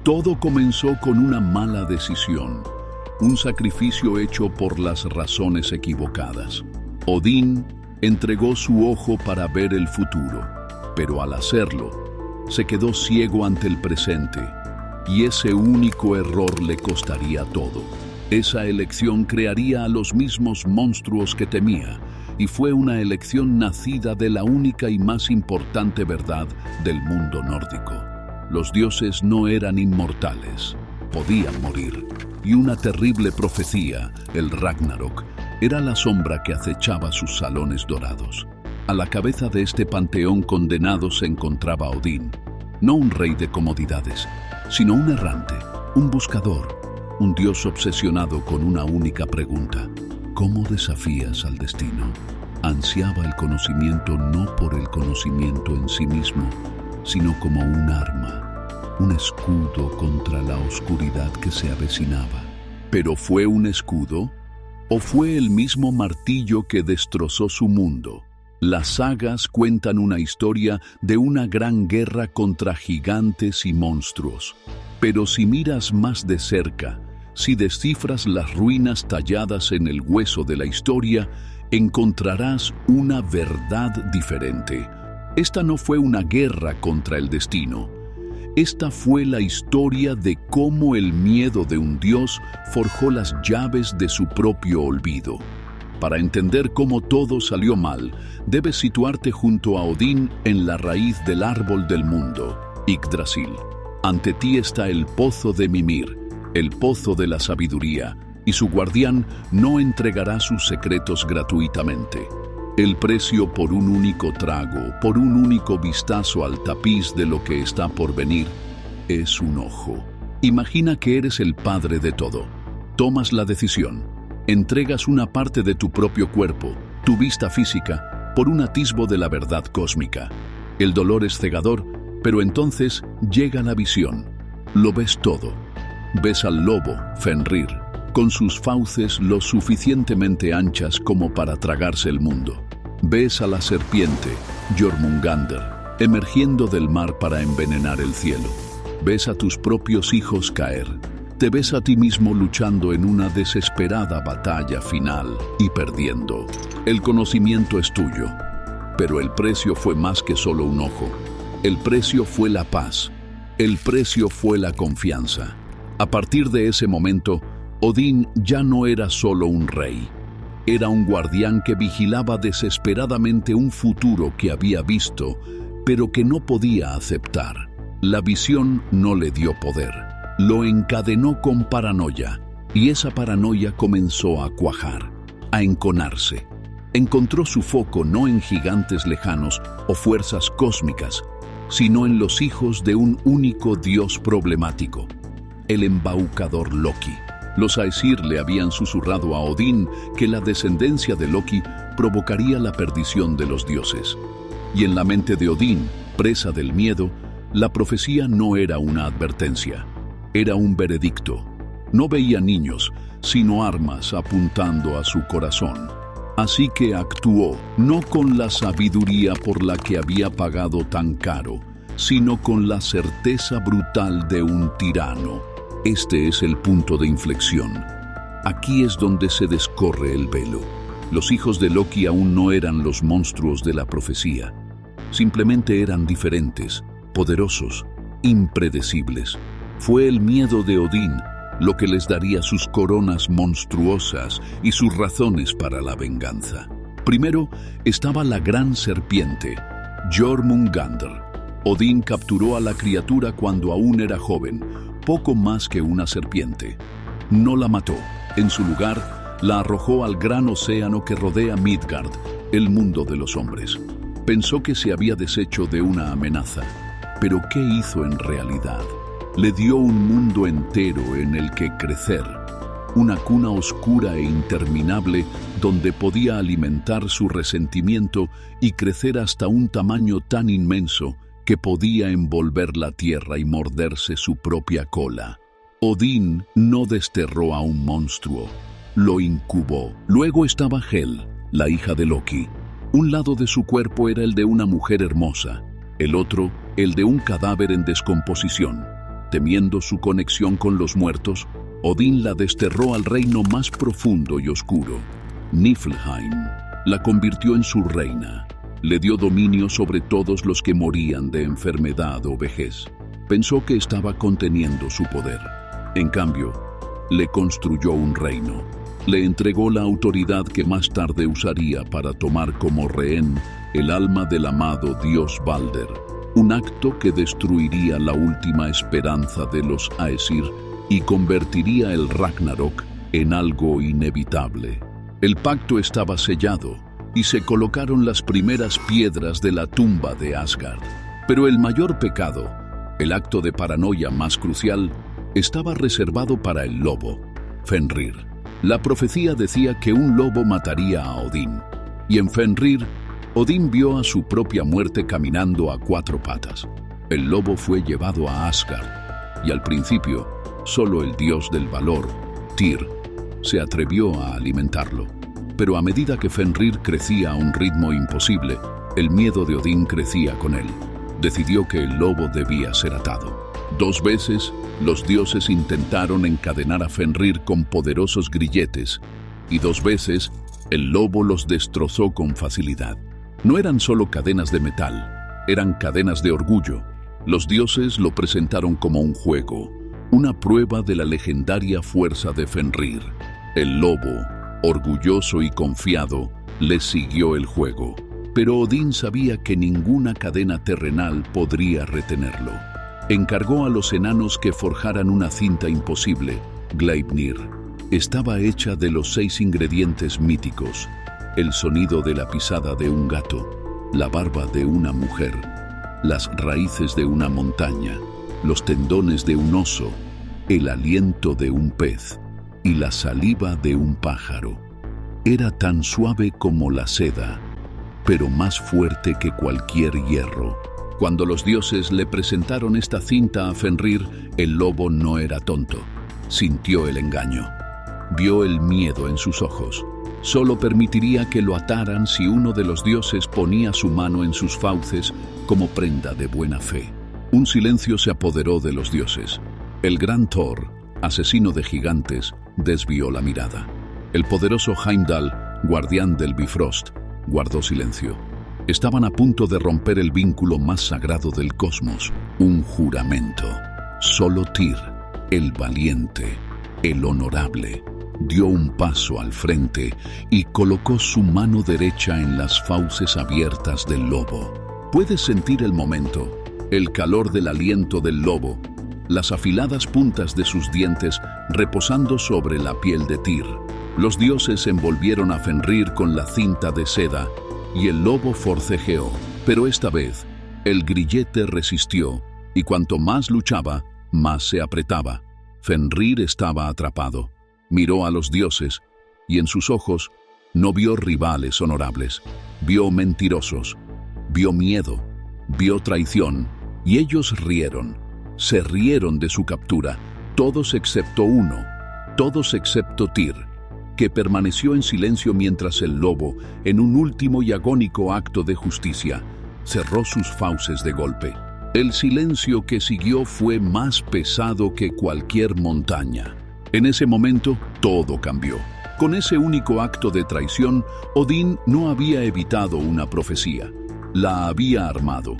Todo comenzó con una mala decisión, un sacrificio hecho por las razones equivocadas. Odín entregó su ojo para ver el futuro, pero al hacerlo, se quedó ciego ante el presente, y ese único error le costaría todo. Esa elección crearía a los mismos monstruos que temía, y fue una elección nacida de la única y más importante verdad del mundo nórdico. Los dioses no eran inmortales, podían morir, y una terrible profecía, el Ragnarok, era la sombra que acechaba sus salones dorados. A la cabeza de este panteón condenado se encontraba Odín, no un rey de comodidades, sino un errante, un buscador, un dios obsesionado con una única pregunta: ¿cómo desafías al destino? Ansiaba el conocimiento no por el conocimiento en sí mismo, sino como un arma, un escudo contra la oscuridad que se avecinaba. ¿Pero fue un escudo? ¿O fue el mismo martillo que destrozó su mundo? Las sagas cuentan una historia de una gran guerra contra gigantes y monstruos. Pero si miras más de cerca, si descifras las ruinas talladas en el hueso de la historia, encontrarás una verdad diferente. Esta no fue una guerra contra el destino. Esta fue la historia de cómo el miedo de un dios forjó las llaves de su propio olvido. Para entender cómo todo salió mal, debes situarte junto a Odín en la raíz del árbol del mundo, Yggdrasil. Ante ti está el pozo de Mimir, el pozo de la sabiduría, y su guardián no entregará sus secretos gratuitamente. El precio por un único trago, por un único vistazo al tapiz de lo que está por venir, es un ojo. Imagina que eres el padre de todo. Tomas la decisión. Entregas una parte de tu propio cuerpo, tu vista física, por un atisbo de la verdad cósmica. El dolor es cegador, pero entonces llega la visión. Lo ves todo. Ves al lobo, Fenrir, con sus fauces lo suficientemente anchas como para tragarse el mundo. Ves a la serpiente, Jormungandr, emergiendo del mar para envenenar el cielo. Ves a tus propios hijos caer. Te ves a ti mismo luchando en una desesperada batalla final y perdiendo. El conocimiento es tuyo, pero el precio fue más que solo un ojo. El precio fue la paz. El precio fue la confianza. A partir de ese momento, Odín ya no era solo un rey. Era un guardián que vigilaba desesperadamente un futuro que había visto, pero que no podía aceptar. La visión no le dio poder. Lo encadenó con paranoia, y esa paranoia comenzó a cuajar, a enconarse. Encontró su foco no en gigantes lejanos o fuerzas cósmicas, sino en los hijos de un único dios problemático, el embaucador Loki. Los Aesir le habían susurrado a Odín que la descendencia de Loki provocaría la perdición de los dioses. Y en la mente de Odín, presa del miedo, la profecía no era una advertencia, era un veredicto. No veía niños, sino armas apuntando a su corazón. Así que actuó, no con la sabiduría por la que había pagado tan caro, sino con la certeza brutal de un tirano. Este es el punto de inflexión. Aquí es donde se descorre el velo. Los hijos de Loki aún no eran los monstruos de la profecía. Simplemente eran diferentes, poderosos, impredecibles. Fue el miedo de Odín lo que les daría sus coronas monstruosas y sus razones para la venganza. Primero estaba la gran serpiente, Jormungandr. Odín capturó a la criatura cuando aún era joven, poco más que una serpiente. No la mató. En su lugar, la arrojó al gran océano que rodea Midgard, el mundo de los hombres. Pensó que se había deshecho de una amenaza. Pero ¿qué hizo en realidad? Le dio un mundo entero en el que crecer, una cuna oscura e interminable donde podía alimentar su resentimiento y crecer hasta un tamaño tan inmenso que podía envolver la tierra y morderse su propia cola. Odín no desterró a un monstruo, lo incubó. Luego estaba Hel, la hija de Loki. Un lado de su cuerpo era el de una mujer hermosa, el otro el de un cadáver en descomposición. Temiendo su conexión con los muertos, Odín la desterró al reino más profundo y oscuro. Niflheim la convirtió en su reina. Le dio dominio sobre todos los que morían de enfermedad o vejez. Pensó que estaba conteniendo su poder. En cambio, le construyó un reino. Le entregó la autoridad que más tarde usaría para tomar como rehén el alma del amado dios Balder, un acto que destruiría la última esperanza de los Aesir y convertiría el Ragnarok en algo inevitable. El pacto estaba sellado y se colocaron las primeras piedras de la tumba de Asgard. Pero el mayor pecado, el acto de paranoia más crucial, estaba reservado para el lobo, Fenrir. La profecía decía que un lobo mataría a Odín, y en Fenrir, Odín vio a su propia muerte caminando a 4 patas. El lobo fue llevado a Asgard, y al principio, solo el dios del valor, Tyr, se atrevió a alimentarlo. Pero a medida que Fenrir crecía a un ritmo imposible, el miedo de Odín crecía con él. Decidió que el lobo debía ser atado. 2 veces, los dioses intentaron encadenar a Fenrir con poderosos grilletes, y 2 veces, el lobo los destrozó con facilidad. No eran solo cadenas de metal, eran cadenas de orgullo. Los dioses lo presentaron como un juego, una prueba de la legendaria fuerza de Fenrir. El lobo, orgulloso y confiado, le siguió el juego. Pero Odín sabía que ninguna cadena terrenal podría retenerlo. Encargó a los enanos que forjaran una cinta imposible, Gleipnir. Estaba hecha de los 6 ingredientes míticos: el sonido de la pisada de un gato, la barba de una mujer, las raíces de una montaña, los tendones de un oso, el aliento de un pez y la saliva de un pájaro. Era tan suave como la seda, pero más fuerte que cualquier hierro. Cuando los dioses le presentaron esta cinta a Fenrir, el lobo no era tonto. Sintió el engaño. Vio el miedo en sus ojos. Solo permitiría que lo ataran si uno de los dioses ponía su mano en sus fauces como prenda de buena fe. Un silencio se apoderó de los dioses. El gran Thor, asesino de gigantes, desvió la mirada. El poderoso Heimdall, guardián del Bifrost, guardó silencio. Estaban a punto de romper el vínculo más sagrado del cosmos, un juramento. Solo Tyr, el valiente, el honorable, dio un paso al frente y colocó su mano derecha en las fauces abiertas del lobo. Puedes sentir el momento, el calor del aliento del lobo, las afiladas puntas de sus dientes reposando sobre la piel de Tyr. Los dioses envolvieron a Fenrir con la cinta de seda y el lobo forcejeó, pero esta vez el grillete resistió y cuanto más luchaba, más se apretaba. Fenrir estaba atrapado. Miró a los dioses y en sus ojos no vio rivales honorables, vio mentirosos, vio miedo, vio traición y ellos rieron. Se rieron de su captura, todos excepto uno, todos excepto Tyr, que permaneció en silencio mientras el lobo, en un último y agónico acto de justicia, cerró sus fauces de golpe. El silencio que siguió fue más pesado que cualquier montaña. En ese momento, todo cambió. Con ese único acto de traición, Odín no había evitado una profecía, la había armado.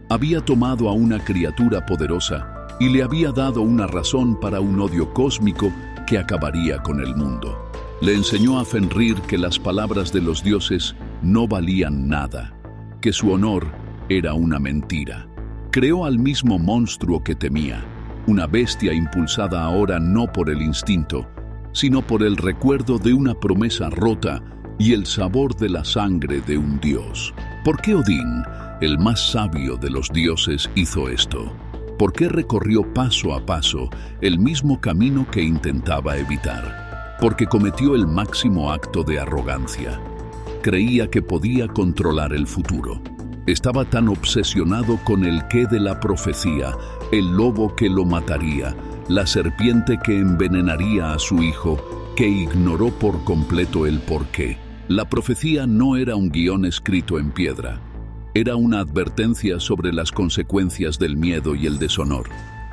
Había tomado a una criatura poderosa y le había dado una razón para un odio cósmico que acabaría con el mundo. Le enseñó a Fenrir que las palabras de los dioses no valían nada, que su honor era una mentira. Creó al mismo monstruo que temía, una bestia impulsada ahora no por el instinto, sino por el recuerdo de una promesa rota y el sabor de la sangre de un dios. ¿Por qué Odín, el más sabio de los dioses, hizo esto? ¿Por qué recorrió paso a paso el mismo camino que intentaba evitar? Porque cometió el máximo acto de arrogancia. Creía que podía controlar el futuro. Estaba tan obsesionado con el qué de la profecía, el lobo que lo mataría, la serpiente que envenenaría a su hijo, que ignoró por completo el porqué. La profecía no era un guión escrito en piedra. Era una advertencia sobre las consecuencias del miedo y el deshonor.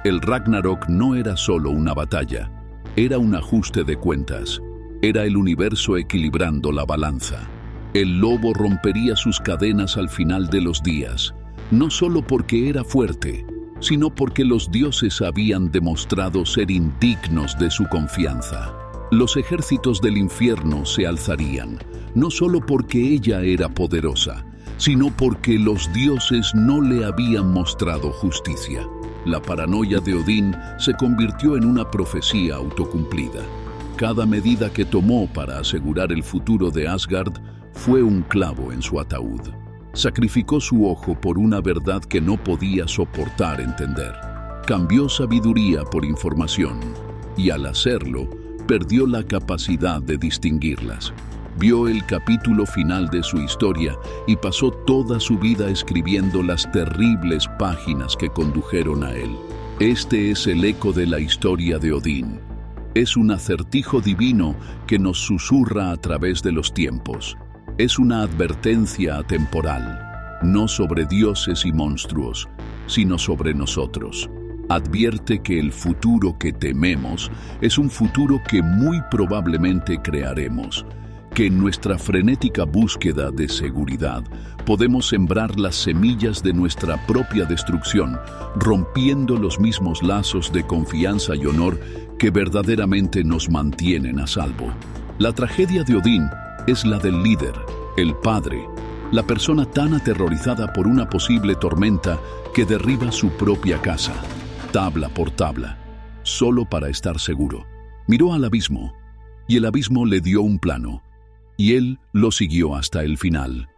El Ragnarok no era solo una batalla, era un ajuste de cuentas, era el universo equilibrando la balanza. El lobo rompería sus cadenas al final de los días, no solo porque era fuerte, sino porque los dioses habían demostrado ser indignos de su confianza. Los ejércitos del infierno se alzarían, no solo porque ella era poderosa, sino porque los dioses no le habían mostrado justicia. La paranoia de Odín se convirtió en una profecía autocumplida. Cada medida que tomó para asegurar el futuro de Asgard fue un clavo en su ataúd. Sacrificó su ojo por una verdad que no podía soportar entender. Cambió sabiduría por información, y al hacerlo, perdió la capacidad de distinguirlas. Vio el capítulo final de su historia y pasó toda su vida escribiendo las terribles páginas que condujeron a él. Este es el eco de la historia de Odín. Es un acertijo divino que nos susurra a través de los tiempos. Es una advertencia atemporal, no sobre dioses y monstruos, sino sobre nosotros. Advierte que el futuro que tememos es un futuro que muy probablemente crearemos, que en nuestra frenética búsqueda de seguridad podemos sembrar las semillas de nuestra propia destrucción, rompiendo los mismos lazos de confianza y honor que verdaderamente nos mantienen a salvo. La tragedia de Odín es la del líder, el padre, la persona tan aterrorizada por una posible tormenta que derriba su propia casa, tabla por tabla, solo para estar seguro. Miró al abismo, y el abismo le dio un plano, y él lo siguió hasta el final.